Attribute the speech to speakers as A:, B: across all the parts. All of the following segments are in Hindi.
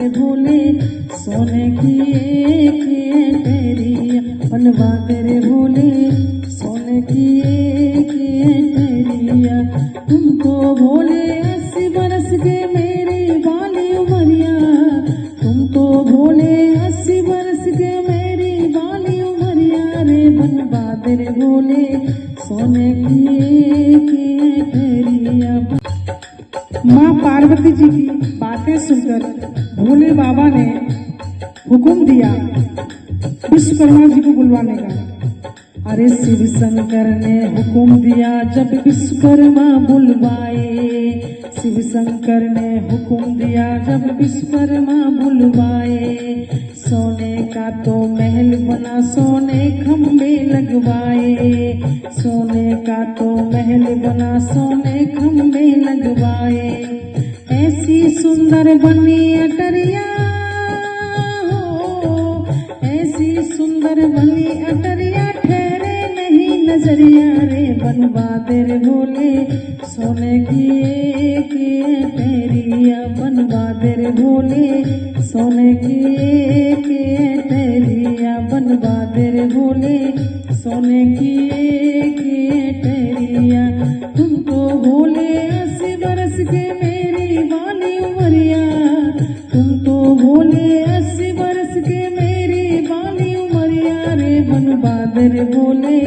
A: भोले सोने की एक टहरिया बनवा दे रे भोले सोने की एक टहरिया। तुमको भोले 80 बरस के मेरी बाली उमरिया, तुमको भोले 80 बरस के मेरी बाली उमरिया रे बनवा दे रे भोले सोने की एक टहरिया। माँ पार्वती जी की बातें सुनकर भोले बाबा ने हुक्म दिया विश्वकर्मा जी को बुलवाने का। अरे शिव शंकर ने हुक्म दिया जब विश्वकर्मा बुलवाए, शिव शंकर ने हुक्म दिया जब विश्वकर्मा बुलवाए। सोने का तो महल बना सोने खम्भे लगवाए, सोने का तो महल बना सोने खम्भे लगवाए। ऐसी सुंदर बनी अटरिया हो, ऐसी सुंदर बनी अटरिया ठहरे नहीं नजरिया रे बनवा दे रे भोले सोने की एक टहरिया। बनवा दे रे भोले सोने की एक टहरिया, बनवा दे रे भोले सोने की एक टहरिया। तुमको भोले 80 बरस के मेरी बाली उमरिया, तुमको भोले 80 बरस के मेरी बाली उमरिया रे बनवा दे रे भोले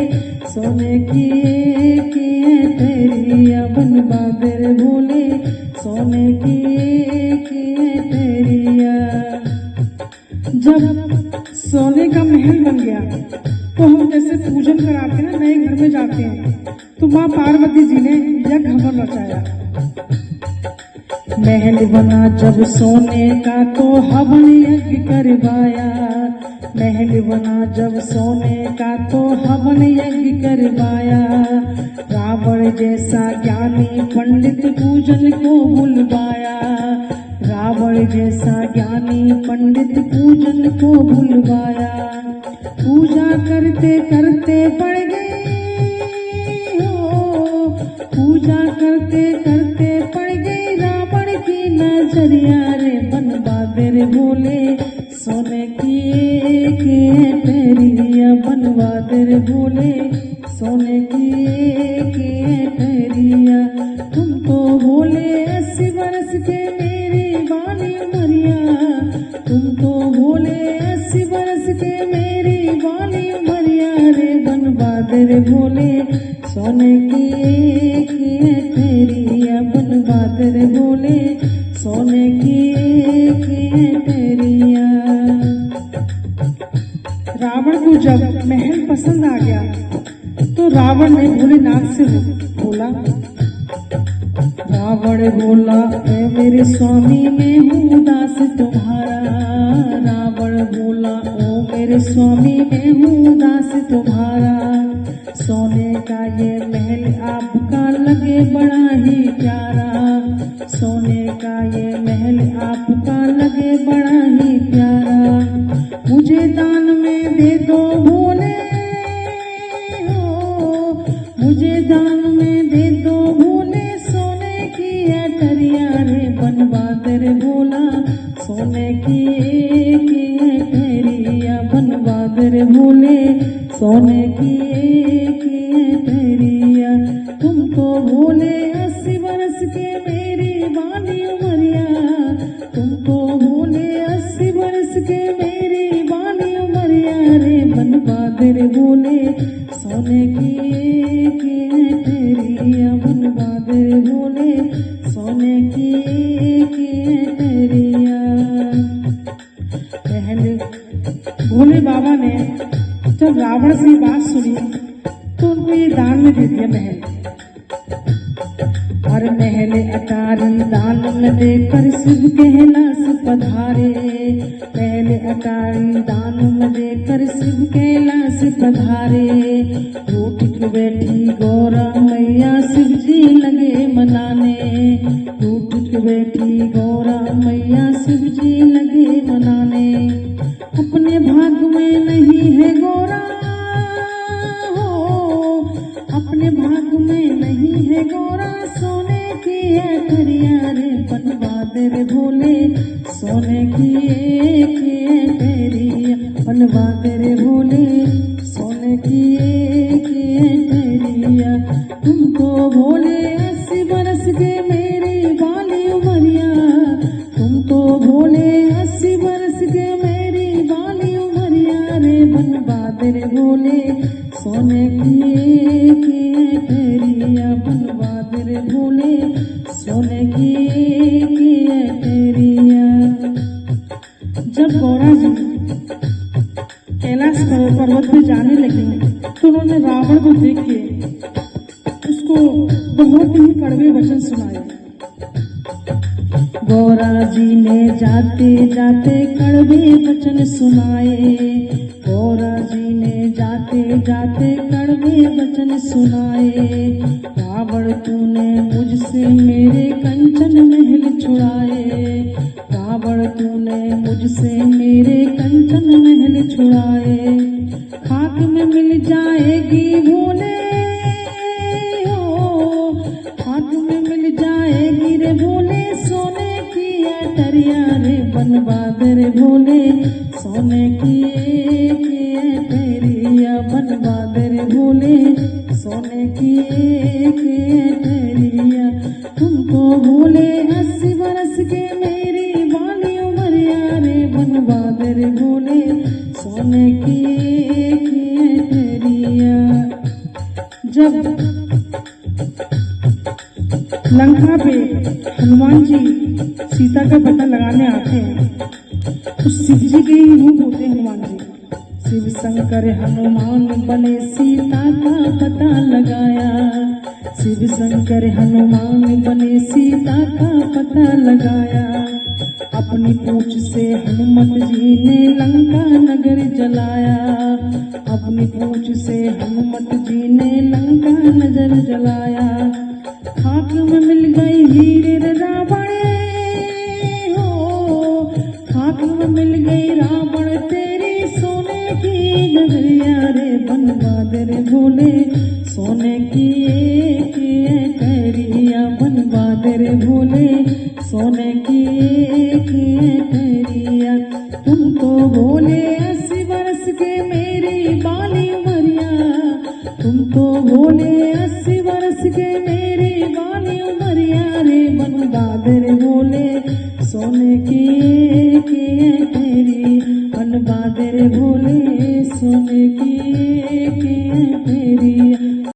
A: सोने की एक टहरिया। बनवा दे रे भोले सोने की एक टहरिया। जब सोने का महल बन गया तो हम जैसे पूजन कराते हैं ना, नए घर में जाते हैं, तो माँ पार्वती जी ने यज्ञ हवन रचाया। महल बना जब सोने का तो हवन यज्ञ करवाया, महल बना जब सोने का तो हवन यज्ञ करवाया। रावण जैसा ज्ञानी पंडित पूजन को बुलवाया, रावण जैसा ज्ञानी पंडित पूजन को बुलवाया। पूजा करते करते पड़ गई हो, पूजा करते करते पड़ गई रावण की नजरिया रे बनवा दे रे भोले सोने की एक टहरिया। बनवा दे रे भोले सोने की एक टहरिया। तुमको भोले 80 बरस के मेरी बाली उमरिया, तुमको भोले 80 बरस के मेरी बाली उमरिया रे बनवा दे रे भोले सोने की एक टहरिया। बनवा दे रे भोले सोने की एक टहरिया। रावण को जब महल पसंद आ गया तो रावण ने भोलेनाथ से बोला, रावण बोला ए मेरे स्वामी मैं हूँ दास तुम्हारा। रावण बोला ओ मेरे स्वामी मैं हूँ दास तुम्हारा। सोने का ये महल आपका लगे बड़ा ही प्यारा, सोने का ये महल आपका लगे बड़ा ही प्यारा। मुझे दान में दे दो भोले हो, मुझे दान में दे दो भोले सोने की अटरिया रे बनवा दे रे भोला सोने की एक टहरिया। बनवा दे रे भोले सोने की एक टहरिया। तुमको भोले 80 बरस के मेरी बाली उमरिया, तुमको भोले 80 बरस के मेरी बाली उमरिया रे बनवा दे रे भोले सोने की एक टहरिया। बनवा दे रे भोले सोने की एक टहरिया। पहले भोले बाबा ने जब रावण से बात सुनी तो उनको ये दान में दे दिया महल। और महल अटारी दान में देकर शिव कैलाश पधारे, महल अटारी दान में देकर शिव कैलाश पधारे। उठ के बैठी गौरा मैया शिव जी लगे मनाने, उठ के बैठी गौरा मैया शिव जी लगे मनाने। अपने भाग में नहीं है गौरा हो, अपने भाग में नहीं है गौरा सोने की अटरिया रे बनवा दे रे भोले सोने की एक एटरिया बनवा दे रे भोले, सोने की एक एटरिया। तुमको भोले 80 बरस के मेरी बाली उमरिया, तुमको भोले 80 बरस के मेरी बाली उमरिया रे बनवा दे रे भोले, सोने की एक एटरिया बनवा दे रे भोले, सोने की एक एटरिया। जब गौरा जी कैलाश पर्वत पे जाने लगे तो उन्होंने रावण को देख के उसको बहुत ही कड़वे वचन सुनाए। गौरा जी ने जाते जाते कड़वे वचन सुनाए, गौरा जी ने जाते जाते कड़वे वचन सुनाए। रावण तूने मुझसे मेरे कंचन महल छुड़ाए, रावण तूने मुझसे मेरे कंचन महल छुड़ाए। खाक में मिल जाएगी भोले हो, खाक में मिल जाएगी रे भोले, सोने की एटरिया रे बनवा दे रे भोले, सोने की एक एटरिया बनवा दे रे भोले, सोने की एक एटरिया। तुमको भोले 80 बरस के मेरी बाली उमरिया रे बनवा दे रे भोले, सोने की एक एटरिया। जब लंका पे हनुमान जी सीता का पता लगाने आते हैं तो शिव जी के ही रूप होते हैं हनुमान जी। शिव शंकर हनुमान बने सीता का पता लगाया, शिव शंकर हनुमान बने सीता का पता लगाया। अपनी पूंछ से हनुमत जी ने लंका नगर जलाया, अपनी पूंछ से हनुमत जी ने लंका नगर जलाया। खाक में मिल गई हीरे रे रावण हो, खाक में मिल गई रावण तेरी सोने की नगरिया रे बनवा दे रे भोले, सोने की एक एटरिया बनवा दे रे भोले, सोने की एक एटरिया। तुम तो भोले 80 बरस के मेरी बाली उमरिया, तुम तो भोले 80 बरस के मेरी बाली उमरिया रे बनवा दे रे भोले, सोने की एक एटरिया बनवा दे रे भोले,